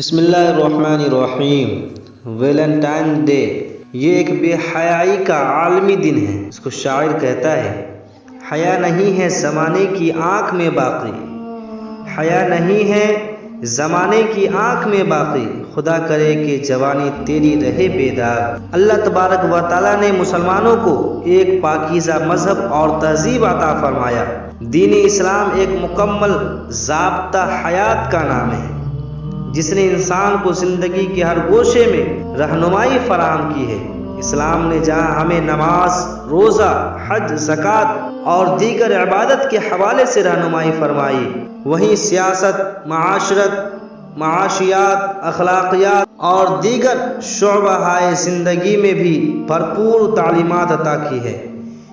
بسم اللہ الرحمن الرحیم۔ ویلنٹائن ڈے یہ ایک بے حیائی کا عالمی دن ہے۔ اس کو شاعر کہتا ہے، حیا نہیں ہے زمانے کی آنکھ میں باقی، حیا نہیں ہے زمانے کی آنکھ میں باقی، خدا کرے کہ جوانی تیری رہے بیدار۔ اللہ تبارک و تعالیٰ نے مسلمانوں کو ایک پاکیزہ مذہب اور تہذیب عطا فرمایا۔ دین اسلام ایک مکمل ضابطہ حیات کا نام ہے جس نے انسان کو زندگی کے ہر گوشے میں رہنمائی فراہم کی ہے۔ اسلام نے جہاں ہمیں نماز، روزہ، حج، زکوٰۃ اور دیگر عبادت کے حوالے سے رہنمائی فرمائی، وہیں سیاست، معاشرت، معاشیات، اخلاقیات اور دیگر شعبۂ زندگی میں بھی بھرپور تعلیمات عطا کی ہے۔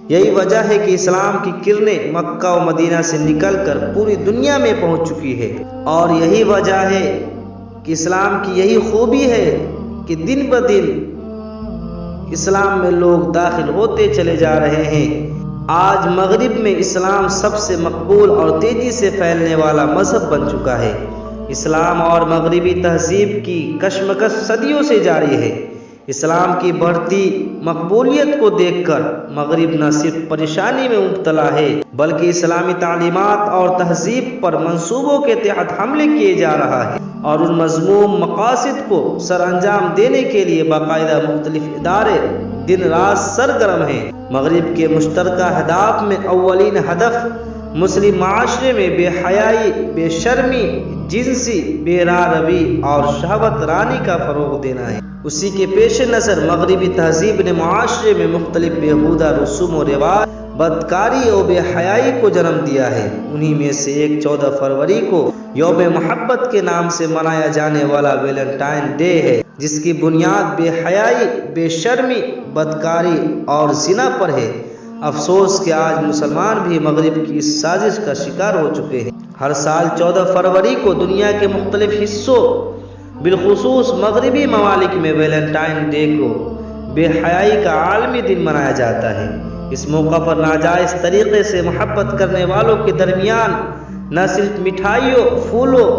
یہی وجہ ہے کہ اسلام کی کرنیں مکہ و مدینہ سے نکل کر پوری دنیا میں پہنچ چکی ہے، اور یہی وجہ ہے کہ اسلام کی یہی خوبی ہے کہ دن بدن اسلام میں لوگ داخل ہوتے چلے جا رہے ہیں۔ آج مغرب میں اسلام سب سے مقبول اور تیزی سے پھیلنے والا مذہب بن چکا ہے۔ اسلام اور مغربی تہذیب کی کشمکش صدیوں سے جاری ہے۔ اسلام کی بڑھتی مقبولیت کو دیکھ کر مغرب نہ صرف پریشانی میں مبتلا ہے بلکہ اسلامی تعلیمات اور تہذیب پر منصوبوں کے تحت حملے کیے جا رہا ہے، اور ان مذموم مقاصد کو سر انجام دینے کے لیے باقاعدہ مختلف ادارے دن رات سرگرم ہیں۔ مغرب کے مشترکہ اہداف میں اولین ہدف مسلم معاشرے میں بے حیائی، بے شرمی، جنسی بے راہ روی اور شہوت رانی کا فروغ دینا ہے۔ اسی کے پیش نظر مغربی تہذیب نے معاشرے میں مختلف بےہودہ رسوم و رواج، بدکاری اور بے حیائی کو جنم دیا ہے۔ انہی میں سے ایک 14 فروری کو یوم محبت کے نام سے منایا جانے والا ویلنٹائن ڈے ہے، جس کی بنیاد بے حیائی، بے شرمی، بدکاری اور زنا پر ہے۔ افسوس کہ آج مسلمان بھی مغرب کی اس سازش کا شکار ہو چکے ہیں۔ ہر سال 14 فروری کو دنیا کے مختلف حصوں بالخصوص مغربی ممالک میں ویلنٹائن ڈے کو بے حیائی کا عالمی دن منایا جاتا ہے۔ اس موقع پر ناجائز طریقے سے محبت کرنے والوں کے درمیان نہ صرف مٹھائیوں، پھولوں،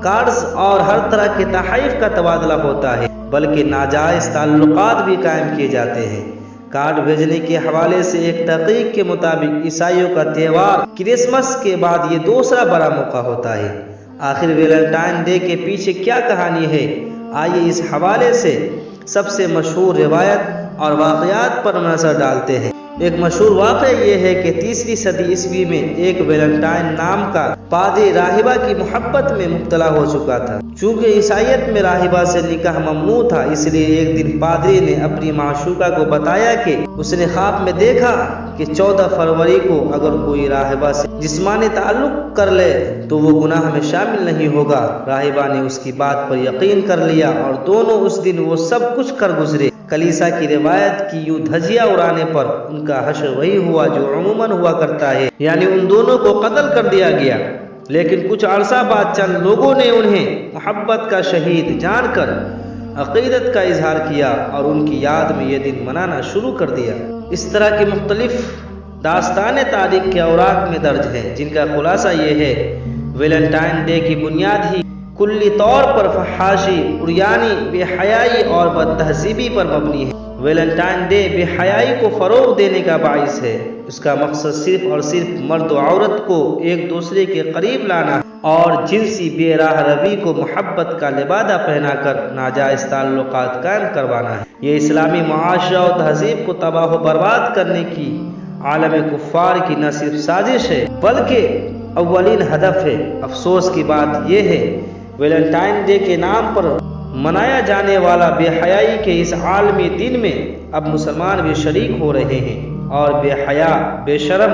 کارڈز اور ہر طرح کے تحائف کا تبادلہ ہوتا ہے بلکہ ناجائز تعلقات بھی قائم کیے جاتے ہیں۔ کارڈ بھیجنے کے حوالے سے ایک تحقیق کے مطابق عیسائیوں کا تہوار کرسمس کے بعد یہ دوسرا بڑا موقع ہوتا ہے۔ آخر ویلنٹائن ڈے کے پیچھے کیا کہانی ہے؟ آئیے اس حوالے سے سب سے مشہور روایت اور واقعات پر نظر ڈالتے ہیں۔ ایک مشہور واقعہ یہ ہے کہ 3 صدی عیسوی میں ایک ویلنٹائن نام کا پادری راہبہ کی محبت میں مبتلا ہو چکا تھا۔ چونکہ عیسائیت میں راہبہ سے نکاح ممنوع تھا، اس لیے ایک دن پادری نے اپنی معشوقہ کو بتایا کہ اس نے خواب میں دیکھا کہ 14 فروری کو اگر کوئی راہبہ سے جسمانی تعلق کر لے تو وہ گناہ میں شامل نہیں ہوگا۔ راہبہ نے اس کی بات پر یقین کر لیا اور دونوں اس دن وہ سب کچھ کر گزرے۔ کلیسا کی روایت کی یوں دھجیاں اڑانے پر ان کا حشر وہی ہوا جو عموماً ہوا کرتا ہے، یعنی ان دونوں کو قتل کر دیا گیا۔ لیکن کچھ عرصہ بعد چند لوگوں نے انہیں محبت کا شہید جان کر عقیدت کا اظہار کیا اور ان کی یاد میں یہ دن منانا شروع کر دیا۔ اس طرح کی مختلف داستانیں تاریخ کے اوراق میں درج ہیں، جن کا خلاصہ یہ ہے ویلنٹائن ڈے کی بنیاد ہی کلی طور پر فحاشی، عریانی، بے حیائی اور بد تہذیبی پر مبنی ہے۔ ویلنٹائن ڈے بے حیائی کو فروغ دینے کا باعث ہے۔ اس کا مقصد صرف اور صرف مرد و عورت کو ایک دوسرے کے قریب لانا اور جنسی بے راہ روی کو محبت کا لبادہ پہنا کر ناجائز تعلقات قائم کروانا ہے۔ یہ اسلامی معاشرہ و تہذیب کو تباہ و برباد کرنے کی عالم کفار کی نہ صرف سازش ہے بلکہ اولین ہدف ہے۔ افسوس کی بات یہ ہے ویلنٹائن ڈے کے نام پر منایا جانے والا بے حیائی کے اس عالمی دن میں اب مسلمان بھی شریک ہو رہے ہیں اور بے حیا، بے شرم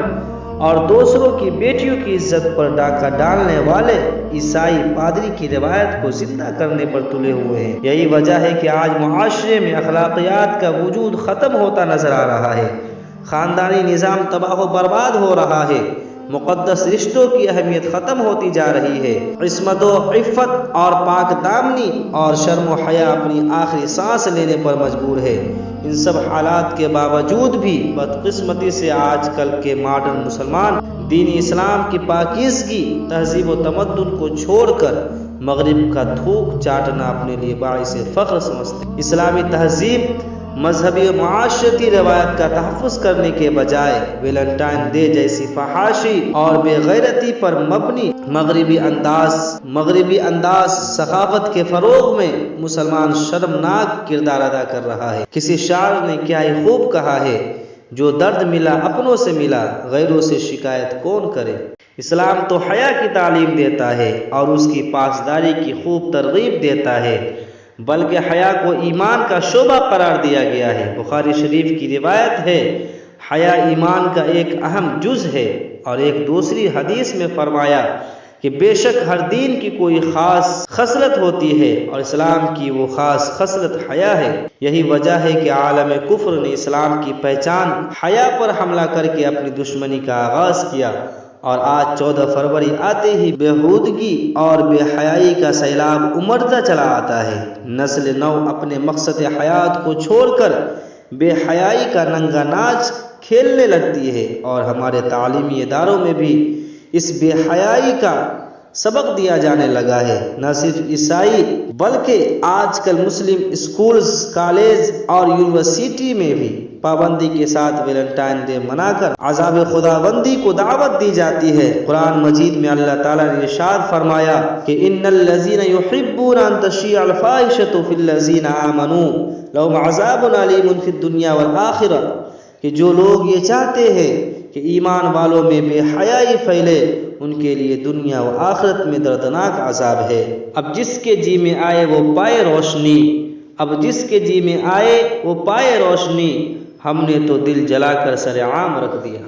اور دوسروں کی بیٹیوں کی عزت پر ڈاکہ ڈالنے والے عیسائی پادری کی روایت کو زندہ کرنے پر تلے ہوئے ہیں۔ یہی وجہ ہے کہ آج معاشرے میں اخلاقیات کا وجود ختم ہوتا نظر آ رہا ہے، خاندانی نظام تباہ و برباد ہو رہا ہے، مقدس رشتوں کی اہمیت ختم ہوتی جا رہی ہے، عصمت و عفت اور پاک دامنی اور شرم و حیا اپنی آخری سانس لینے پر مجبور ہے۔ ان سب حالات کے باوجود بھی بدقسمتی سے آج کل کے ماڈرن مسلمان دین اسلام کی پاکیزگی، تہذیب و تمدن کو چھوڑ کر مغرب کا تھوک چاٹنا اپنے لیے باعث فخر سمجھتے ہیں۔ اسلامی تہذیب مذہبی و معاشرتی روایت کا تحفظ کرنے کے بجائے ویلنٹائن ڈے جیسی فحاشی اور بے غیرتی پر مبنی مغربی انداز ثقافت کے فروغ میں مسلمان شرمناک کردار ادا کر رہا ہے۔ کسی شاعر نے کیا ہی خوب کہا ہے، جو درد ملا اپنوں سے ملا، غیروں سے شکایت کون کرے۔ اسلام تو حیا کی تعلیم دیتا ہے اور اس کی پاسداری کی خوب ترغیب دیتا ہے، بلکہ حیا کو ایمان کا شعبہ قرار دیا گیا ہے۔ بخاری شریف کی روایت ہے، حیا ایمان کا ایک اہم جز ہے، اور ایک دوسری حدیث میں فرمایا کہ بے شک ہر دین کی کوئی خاص خصلت ہوتی ہے اور اسلام کی وہ خاص خصلت حیا ہے۔ یہی وجہ ہے کہ عالم کفر نے اسلام کی پہچان حیا پر حملہ کر کے اپنی دشمنی کا آغاز کیا، اور آج 14 فروری آتے ہی بےہودگی اور بے حیائی کا سیلاب امڑتا چلا آتا ہے۔ نسل نو اپنے مقصد حیات کو چھوڑ کر بے حیائی کا ننگا ناچ کھیلنے لگتی ہے، اور ہمارے تعلیمی اداروں میں بھی اس بے حیائی کا سبق دیا جانے لگا ہے۔ نہ صرف عیسائی بلکہ آج کل مسلم اسکولز، کالج اور یونیورسٹی میں بھی پابندی کے ساتھ ویلنٹائن ڈے منا کر عذاب خداوندی کو دعوت دی جاتی ہے۔ قرآن مجید میں اللہ تعالیٰ نے ارشاد فرمایا کہ ان الذین یحبون ان تشیع الفاحشۃ فی الذین آمنوا لهم عذاب علیم فی الدنیا والآخرہ، کہ جو لوگ یہ چاہتے ہیں کہ ایمان والوں میں بے حیائی پھیلے، ان کے لیے دنیا و آخرت میں دردناک عذاب ہے۔ اب جس کے جی میں آئے وہ پائے روشنی، ہم نے تو دل جلا کر سر عام رکھ دیا۔